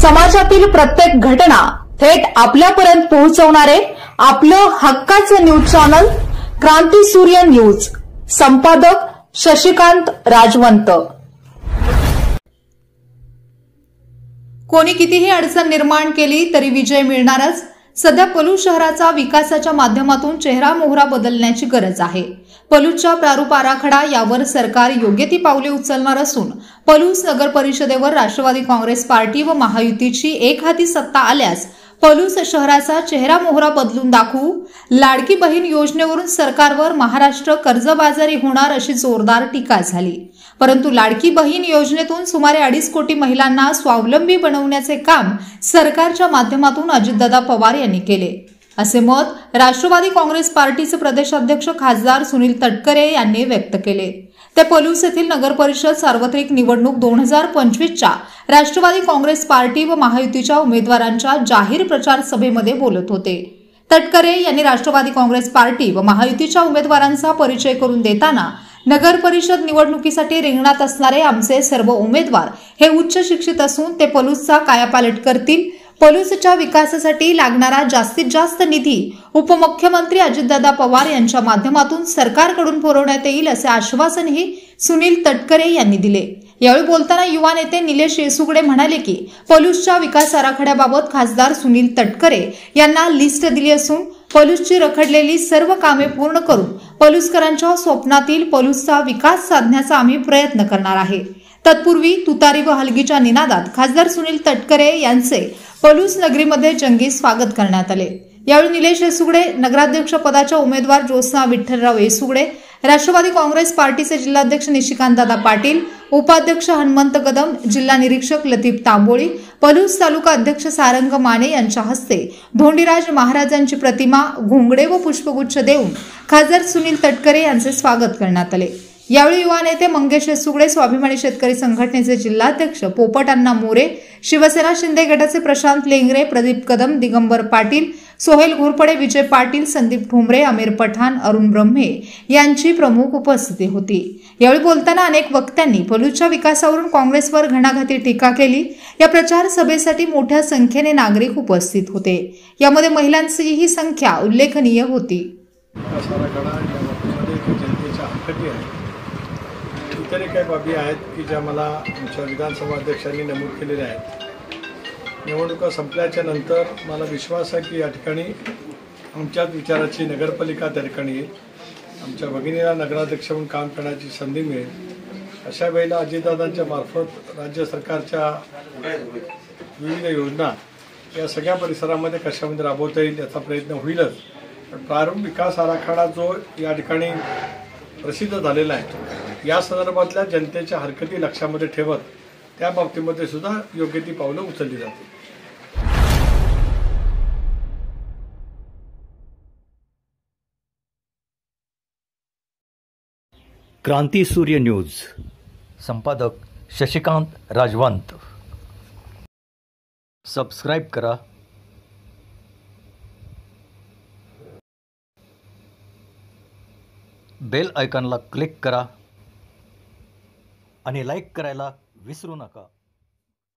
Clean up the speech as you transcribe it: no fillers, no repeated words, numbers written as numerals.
समाजातील प्रत्येक घटना थेट आपल्यापर्यंत पोहोचवणारे आपलं हक्काचं न्यूज चॅनल क्रांती सूर्य न्यूज। संपादक शशिकांत राजवंत। कोणी कितीही अडचण निर्माण केली तरी विजय मिळणारच। सध्या पलूस शहराचा विकासाच्या माध्यमातून चेहरा मोहरा बदलण्याची गरज आहे। पलूसचा प्रारूप आराखडा यावर सरकार योग्य ती पावले उचलणार असून पलूस नगर परिषदेवर राष्ट्रवादी काँग्रेस पार्टी व महायुतीची एकहाती सत्ता आल्यास पलूस शहराचा चेहरा मोहरा बदलून दाखवू। लाडकी बहीण योजनेवरून सरकारवर महाराष्ट्र कर्जबाजारी होणार अशी जोरदार टीका झाली, परंतु लाडकी बहीण योजनेतून सुमारे 2.5 कोटी महिलांना स्वावलंबी बनवण्याचे काम सरकारच्या माध्यमातून अजितदादा पवार यांनी केले, असे मत राष्ट्रवादी काँग्रेस पार्टीचे प्रदेशाध्यक्ष खासदार सुनील तटकरे यांनी व्यक्त केले। ते पलूस येथील नगर परिषद सार्वत्रिक निवडणूक 2025च्या राष्ट्रवादी काँग्रेस पार्टी व महायुतीच्या उमेदवारांच्या जाहीर प्रचार सभेमध्ये बोलत होते। तटकरे यांनी राष्ट्रवादी काँग्रेस पार्टी व महायुतीच्या उमेदवारांचा परिचय करून देताना नगर परिषद निवडणुकीसाठी रिंगणात असणारे आमचे सर्व उमेदवार हे उच्च शिक्षित असून ते पलूसचा कायापालट करतील। पलूसच्या विकासासाठी लागणारा जास्तीत जास्त निधी उपमुख्यमंत्री अजितदादा पवार यांच्या माध्यमातून सरकारकडून पुरवण्यात येईल असे आश्वासनही सुनील तटकरे यांनी दिले। यावेळी बोलताना युवा नेते निलेश येसुगडे म्हणाले की पलूसच्या विकास आराखड्याबाबत खासदार सुनील तटकरे यांना लिस्ट दिली असून पलूसची रखडलेली सर्व कामे पूर्ण करून पलूसकरांच्या स्वप्नातील पलूसचा विकास साधण्याचा आम्ही प्रयत्न करणार आहे। तत्पूर्वी तुतारी व हलगीच्या निनादात खासदार सुनील तटकरे यांचे पलूस नगरीमध्ये जंगी स्वागत करण्यात आले। यावेळी निलेश येसुगडे, नगराध्यक्ष पदाच्या उमेदवार ज्योत्स्ना विठ्ठलराव येसुगडे, राष्ट्रवादी काँग्रेस पार्टीचे जिल्हाध्यक्ष निशिकांतदादा पाटील, उपाध्यक्ष हनुमंत कदम, जिल्हा निरीक्षक लतीफ तांबोळी, पलूस तालुका अध्यक्ष सारंग माने यांच्या हस्ते धोंडीराज महाराजांची प्रतिमा, घोंगडे व पुष्पगुच्छ देऊन खासदार सुनील तटकरे यांचे स्वागत करण्यात आले। यावेळी युवा नेते मंगेश येसुगडे, स्वाभिमानी शेतकरी संघटनेचे जिल्हाध्यक्ष पोपट अण्णा मोरे, शिवसेना शिंदे गटाचे प्रशांत लेंगरे, प्रदीप कदम, दिगंबर पाटील, सोहेल घोरपडे, विजय पाटील, संदीप ठोंबरे, आमिर पठाण, अरुण ब्रह्मे यांची प्रमुख उपस्थिती होती। यावेळी बोलताना अनेक वक्त्यांनी पलूसच्या विकासावरून काँग्रेसवर घणाघाती टीका केली। या प्रचार सभेसाठी मोठ्या संख्येने नागरिक उपस्थित होते। यामध्ये महिलांचीही संख्या उल्लेखनीय होती। इतरही काही बाबी आहेत की ज्या मला आमच्या विधानसभा अध्यक्षांनी नमूद केलेल्या आहेत। निवडणुका संपल्याच्या नंतर मला विश्वास आहे की या ठिकाणी आमच्याच विचाराची नगरपालिका त्या ठिकाणी येईल, आमच्या भगिनीला नगराध्यक्ष म्हणून काम करण्याची संधी मिळेल। अशा वेळेला अजितदादांच्या मार्फत राज्य सरकारच्या विविध योजना या सगळ्या परिसरामध्ये कशामध्ये राबवता येईल याचा प्रयत्न होईलच। पण प्रारूप विकास आराखडा जो या ठिकाणी प्रसिद्ध झालेला आहे या संदर्भातल्या जनतेच्या हरकती लक्षामध्ये ठेवत त्या बाबतीमध्ये सुद्धा योग्य ती पावलं उचलली जातील। क्रांती सूर्य न्यूज। संपादक शशिकांत राजवंत। सबस्क्राइब करा, बेल आयकॉनला क्लिक करा आणि लाईक करायला विसरू नका।